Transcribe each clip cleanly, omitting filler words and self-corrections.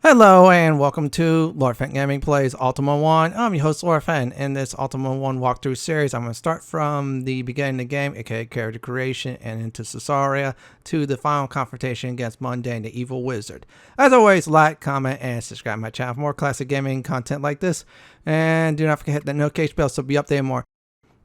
Hello and welcome to Lord Fenton Gaming Plays Ultima 1. I'm your host Lord Fenton. In this Ultima 1 walkthrough series, I'm going to start from the beginning of the game, aka character creation, and into Sosaria to the final confrontation against Mundane, the evil wizard. As always, like, comment, and subscribe to my channel for more classic gaming content like this. And do not forget to hit that notification bell so you'll be updated more.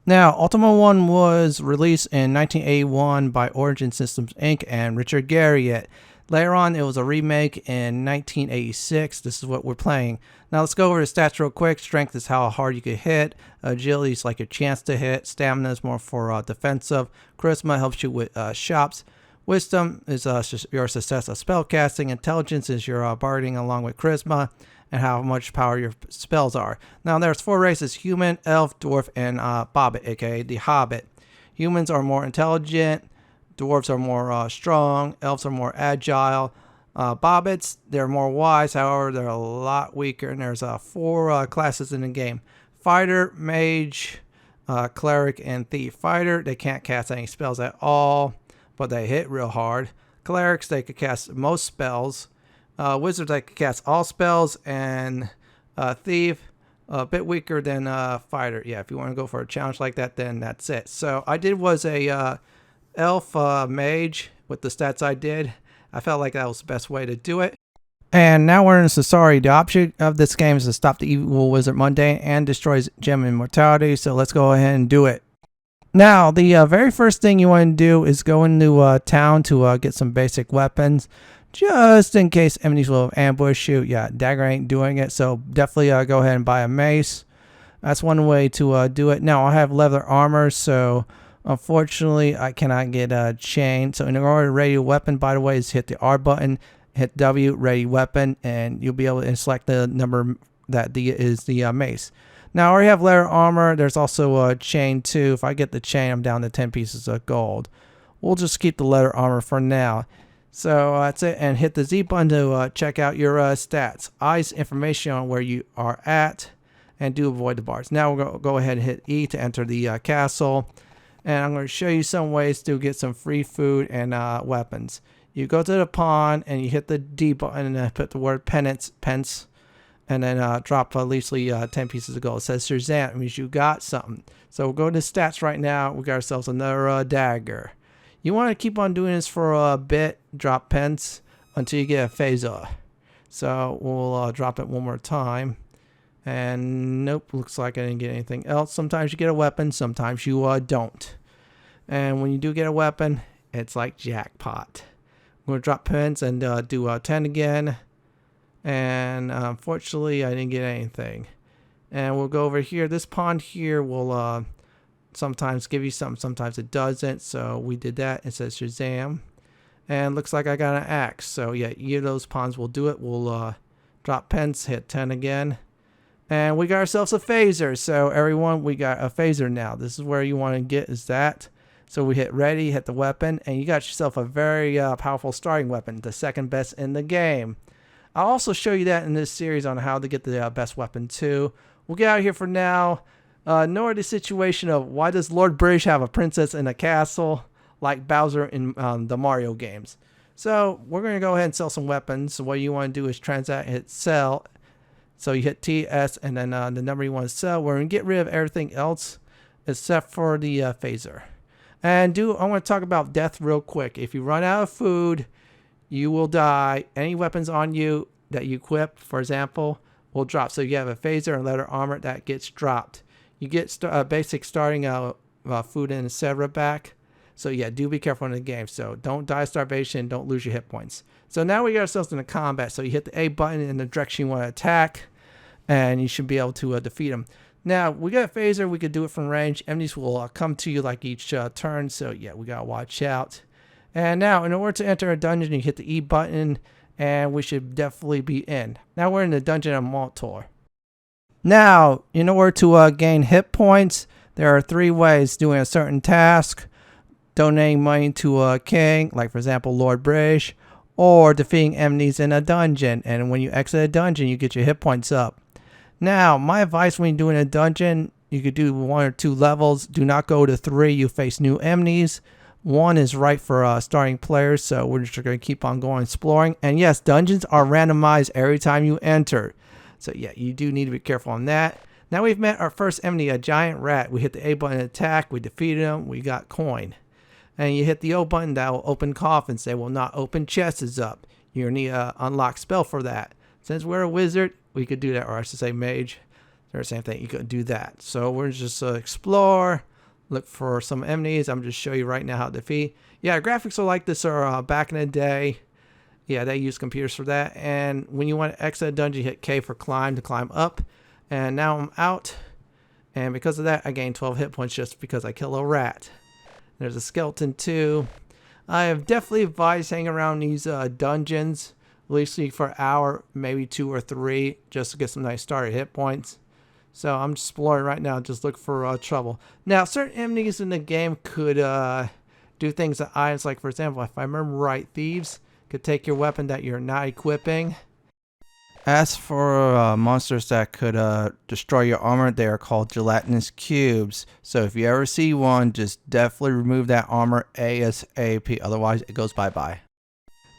Now, Ultima 1 was released in 1981 by Origin Systems Inc. and Richard Garriott. Later on, it was a remake in 1986. This is what we're playing. Now, let's go over the stats real quick. Strength is how hard you can hit. Agility is like your chance to hit. Stamina is more for defensive. Charisma helps you with shops. Wisdom is your success of spellcasting. Intelligence is your barding along with charisma and how much power your spells are. Now, there's 4 races: human, elf, dwarf, and Bobbit, aka the Hobbit. Humans are more intelligent. Dwarves are more strong. Elves are more agile. Bobbits, they're more wise. However, they're a lot weaker. And there's 4 classes in the game: Fighter, Mage, Cleric, and Thief. Fighter, they can't cast any spells at all, but they hit real hard. Clerics, they could cast most spells. Wizards, they could cast all spells. And Thief, a bit weaker than Fighter. Yeah, if you want to go for a challenge like that, then that's it. So I did was a elf mage with the stats I did. I felt like that was the best way to do it. And now we're in Sosaria. The object of this game is to stop the evil wizard Mundane and destroys gem immortality. So let's go ahead and do it. Now, the very first thing you want to do is go into town to get some basic weapons, just in case enemies will ambush you. Yeah, dagger ain't doing it, so definitely go ahead and buy a mace. That's one way to do it. Now, I have leather armor, so unfortunately, I cannot get a chain. So in order to ready a weapon, by the way, is hit the R button, hit W, ready weapon, and you'll be able to select the number that is the mace. Now I already have leather armor. There's also a chain too. If I get the chain, I'm down to 10 pieces of gold. We'll just keep the leather armor for now. So that's it, and hit the Z button to check out your stats. I's information on where you are at, and do avoid the bars. Now we'll go ahead and hit E to enter the castle. And I'm going to show you some ways to get some free food and weapons. You go to the pawn and you hit the D button and put the word pence, and then drop at least 10 pieces of gold. It says Shazam. It means you got something. So we'll go to stats right now. We got ourselves another dagger. You want to keep on doing this for a bit. Drop pence until you get a Phazor. So we'll drop it one more time. And nope, looks like I didn't get anything else. Sometimes you get a weapon, sometimes you don't. And when you do get a weapon, it's like jackpot. I'm going to drop pence and do 10 again. And unfortunately, I didn't get anything. And we'll go over here. This pawn here will sometimes give you something, sometimes it doesn't. So we did that. It says Shazam. And looks like I got an axe. So yeah, either of those pawns will do it. We'll drop pence, hit 10 again. And we got ourselves a Phazor. So everyone, we got a Phazor now. This is where you want to get is that. So we hit ready, hit the weapon, and you got yourself a very powerful starting weapon, the second best in the game. I'll also show you that in this series on how to get the best weapon too. We'll get out of here for now. Nor the situation of why does Lord British have a princess in a castle like Bowser in the Mario games. So we're going to go ahead and sell some weapons. So what you want to do is transact, hit sell. So you hit T, S, and then the number you want to sell. We're going to get rid of everything else except for the Phazor. And I want to talk about death real quick. If you run out of food, you will die. Any weapons on you that you equip, for example, will drop. So you have a Phazor and leather armor that gets dropped. You get basic starting food and etc. back. So yeah, do be careful in the game. So don't die of starvation. Don't lose your hit points. So now we got ourselves into combat. So you hit the A button in the direction you want to attack, and you should be able to defeat them. Now we got a Phazor. We could do it from range. Enemies will come to you like each turn. So yeah, we gotta watch out. And now, in order to enter a dungeon, you hit the E button, and we should definitely be in. Now we're in the dungeon of Maltor. Now, in order to gain hit points, there are 3 ways: doing a certain task, donating money to a king, like for example Lord British, or defeating enemies in a dungeon. And when you exit a dungeon, you get your hit points up. Now, my advice when you're doing a dungeon, you could do 1 or 2 levels. Do not go to 3. You face new enemies. 1 is right for starting players, so we're just going to keep on going exploring. And yes, dungeons are randomized every time you enter. So yeah, you do need to be careful on that. Now we've met our first enemy, a giant rat. We hit the A button to attack, we defeated him, we got coin. And you hit the O button, that will open coffins. They will not open chests up. You need an unlock spell for that. Since we're a wizard, we could do that, or I should say mage. They're the same thing, you could do that. So we're just explore, look for some enemies. I'm just show you right now how to defeat. Yeah, graphics are like this are back in the day. Yeah, they use computers for that. And when you want to exit a dungeon, you hit K for climb to climb up. And now I'm out. And because of that, I gained 12 hit points just because I killed a rat. There's a skeleton too. I have definitely advised hanging around these dungeons, at least for an hour, maybe 2 or 3, just to get some nice starter hit points. So I'm exploring right now, just look for trouble. Now, certain enemies in the game could do things that items, like for example, if I remember right, thieves could take your weapon that you're not equipping. As for monsters that could destroy your armor, they are called gelatinous cubes. So if you ever see one, just definitely remove that armor ASAP, otherwise it goes bye-bye.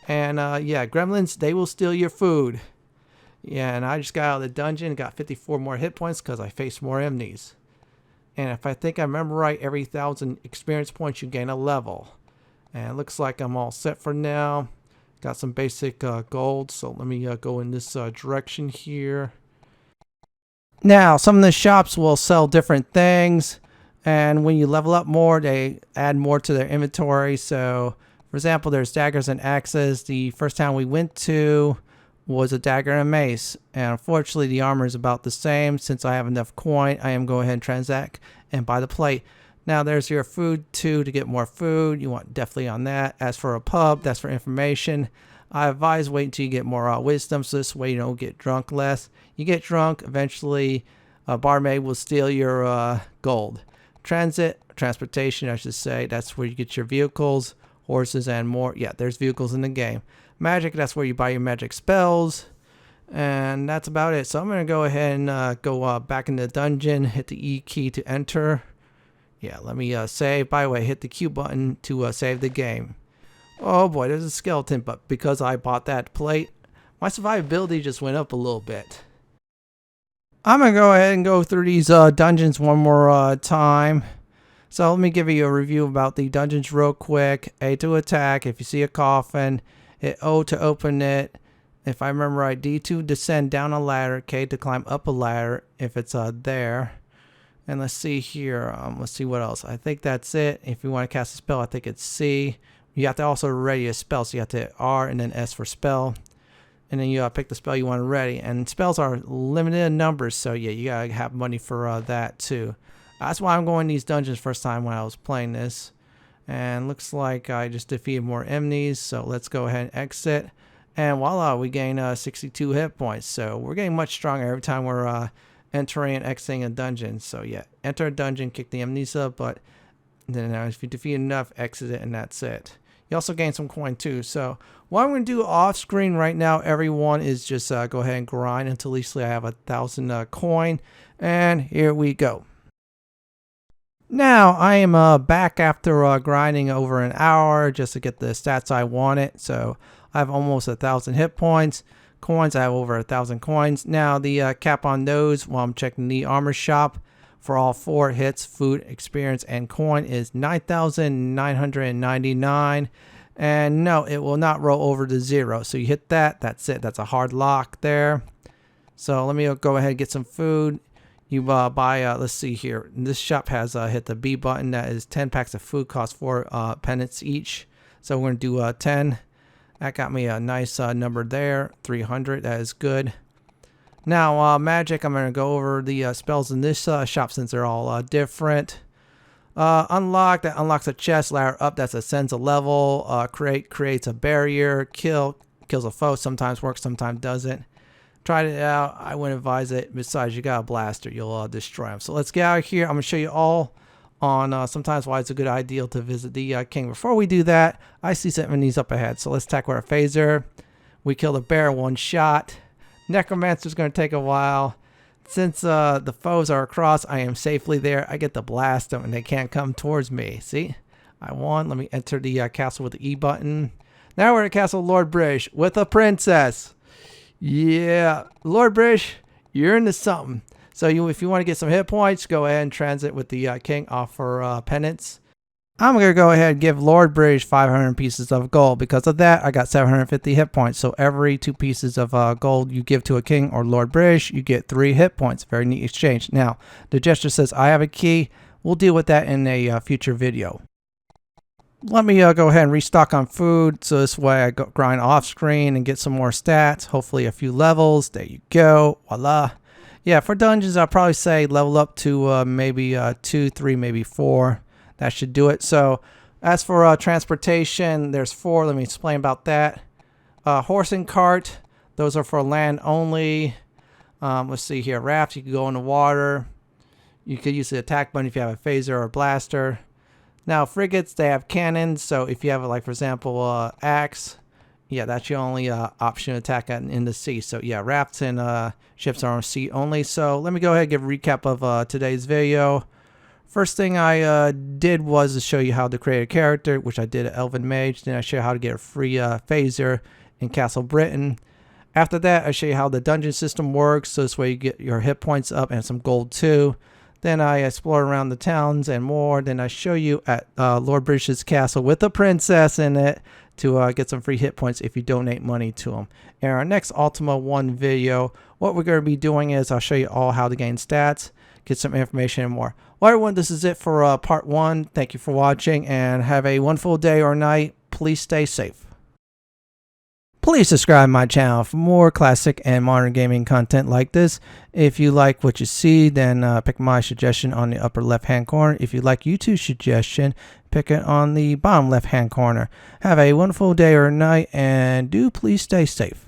And yeah, gremlins, they will steal your food. Yeah, and I just got out of the dungeon and got 54 more hit points because I faced more enemies. And if I think I remember right, every 1,000 experience points you gain a level. And it looks like I'm all set for now. Got some basic gold, so let me go in this direction here. Now, some of the shops will sell different things, and when you level up more, they add more to their inventory. So, for example, there's daggers and axes. The first town we went to was a dagger and a mace, and unfortunately the armor is about the same. Since I have enough coin, I am going ahead and transact and buy the plate. Now there's your food too, to get more food. You want definitely on that. As for a pub, that's for information. I advise wait until you get more wisdom, so this way you don't get drunk less. You get drunk, eventually a barmaid will steal your gold. Transportation I should say, that's where you get your vehicles, horses and more. Yeah, there's vehicles in the game. Magic, that's where you buy your magic spells. And that's about it. So I'm going to go ahead and go back in the dungeon, hit the E key to enter. Yeah, let me save. By the way, hit the Q button to save the game. Oh boy, there's a skeleton, but because I bought that plate, my survivability just went up a little bit. I'm going to go ahead and go through these dungeons one more time. So let me give you a review about the dungeons real quick. A to attack. If you see a coffin, hit O to open it. If I remember right, D to descend down a ladder. K to climb up a ladder if it's there. And let's see here. Let's see what else. I think that's it. If you want to cast a spell, I think it's C. You have to also ready a spell. So you have to hit R and then S for spell. And then you pick the spell you want to ready. And spells are limited in numbers. So yeah, you got to have money for that too. That's why I'm going these dungeons first time when I was playing this. And looks like I just defeated more enemies. So let's go ahead and exit. And voila, we gain 62 hit points. So we're getting much stronger every time we're entering and exiting a dungeon. So yeah, enter a dungeon, kick the enemies up, but then if you defeat enough, exit it, and that's it. You also gain some coin too. So what I'm going to do off screen right now, everyone, is just go ahead and grind until at least I have 1,000 coin. And here we go. Now I am back after grinding over an hour just to get the stats I wanted. So I have almost 1,000 hit points. Coins, I have over 1,000 coins. Now the cap on those while I'm checking the armor shop for all 4 hits, food, experience, and coin is 9,999. And no, it will not roll over to 0. So you hit that, that's it. That's a hard lock there. So let me go ahead and get some food. You buy, let's see here. This shop has hit the B button. That is 10 packs of food, cost 4 penance each. So we're going to do 10. That got me a nice number there, 300. That is good. Now, magic, I'm going to go over the spells in this shop since they're all different. Unlock, that unlocks a chest. Ladder up, that ascends a level. Create creates a barrier. Kill kills a foe. Sometimes works, sometimes doesn't. Tried it out. I wouldn't advise it. Besides, you got a blaster. You'll destroy them. So let's get out of here. I'm going to show you all on sometimes why it's a good idea to visit the king. Before we do that, I see some enemies up ahead. So let's attack with our Phazor. We kill the bear 1 shot. Necromancer's going to take a while. Since the foes are across, I am safely there. I get to blast them and they can't come towards me. See? I won. Let me enter the castle with the E button. Now we're at Castle Lord British with a princess. Yeah, Lord British, you're into something. So if you want to get some hit points, go ahead and transit with the king, offer penance. I'm going to go ahead and give Lord British 500 pieces of gold. Because of that, I got 750 hit points. So every 2 pieces of gold you give to a king or Lord British, you get 3 hit points. Very neat exchange. Now, the gesture says I have a key. We'll deal with that in a future video. Let me go ahead and restock on food. So this way I go grind off screen and get some more stats. Hopefully a few levels. There you go. Voila. Yeah, for dungeons, I'll probably say level up to maybe 2, 3, maybe 4. That should do it. So as for transportation, there's 4. Let me explain about that. Horse and cart, those are for land only. Let's see here. Rafts, you can go in the water. You could use the attack button if you have a phaser or a blaster. Now frigates, they have cannons. So if you have, like, for example, axe, yeah, that's your only option to attack in the sea. So yeah, rafts and ships are on sea only. So let me go ahead and give a recap of today's video. First thing I did was to show you how to create a character, which I did at Elven Mage. Then I show you how to get a free phaser in Castle Britain. After that, I show you how the dungeon system works, so this way you get your hit points up and some gold too. Then I explore around the towns and more. Then I show you at Lord British's castle with a princess in it to get some free hit points if you donate money to him. In our next Ultima 1 video, what we're going to be doing is I'll show you all how to gain stats, get some information and more. Well, everyone, this is it for part 1. Thank you for watching and have a wonderful day or night. Please stay safe. Please subscribe to my channel for more classic and modern gaming content like this. If you like what you see, then pick my suggestion on the upper left hand corner. If you like YouTube's suggestion, pick it on the bottom left hand corner. Have a wonderful day or night and do please stay safe.